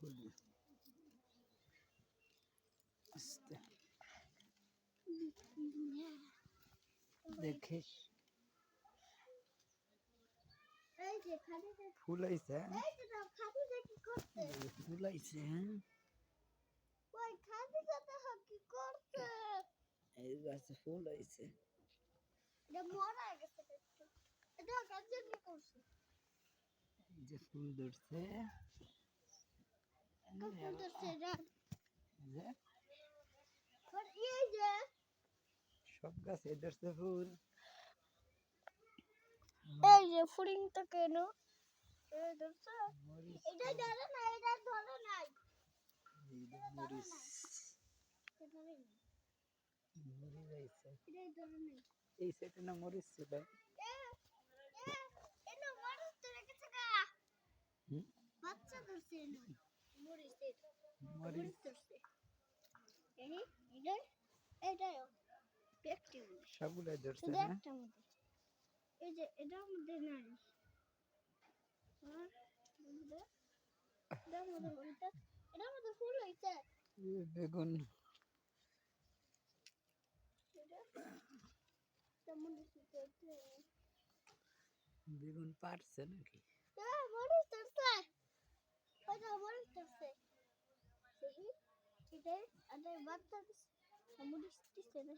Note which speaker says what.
Speaker 1: ফুল আস্তে দেখিস ফুল আইছে ফুল আইছে এই গাছে ফুল আইছে যে ফুল ধরছে সব গাছে ধরছে ফুল
Speaker 2: এই যে ফুরিংটা কেন এই ধরছে এটা ধরে না এটা ধরে নাই
Speaker 1: মরিচ মরিচ আইছে
Speaker 2: এটা ধরে নাই
Speaker 1: এই সাইডে না মরিচ ছিল
Speaker 2: এনো মরিচ ধরে গেছে গা বাচ্চা ধরছে এনো মরিচ
Speaker 1: মরিচ
Speaker 2: ধরছে এই এটা এটাও ব্যক্তি
Speaker 1: সবগুলাই ধরছে
Speaker 2: শুধু
Speaker 1: না
Speaker 2: একটা মধ্যে এই যে এটার মধ্যে নাই এটার মধ্যে ফুল হইছে
Speaker 1: বেগুন বেগুন পারছে নাকি
Speaker 2: মরিচ ধরছে ওটা মরিচ ধরছে এটা বাচ্চা মরিচ দিচ্ছে না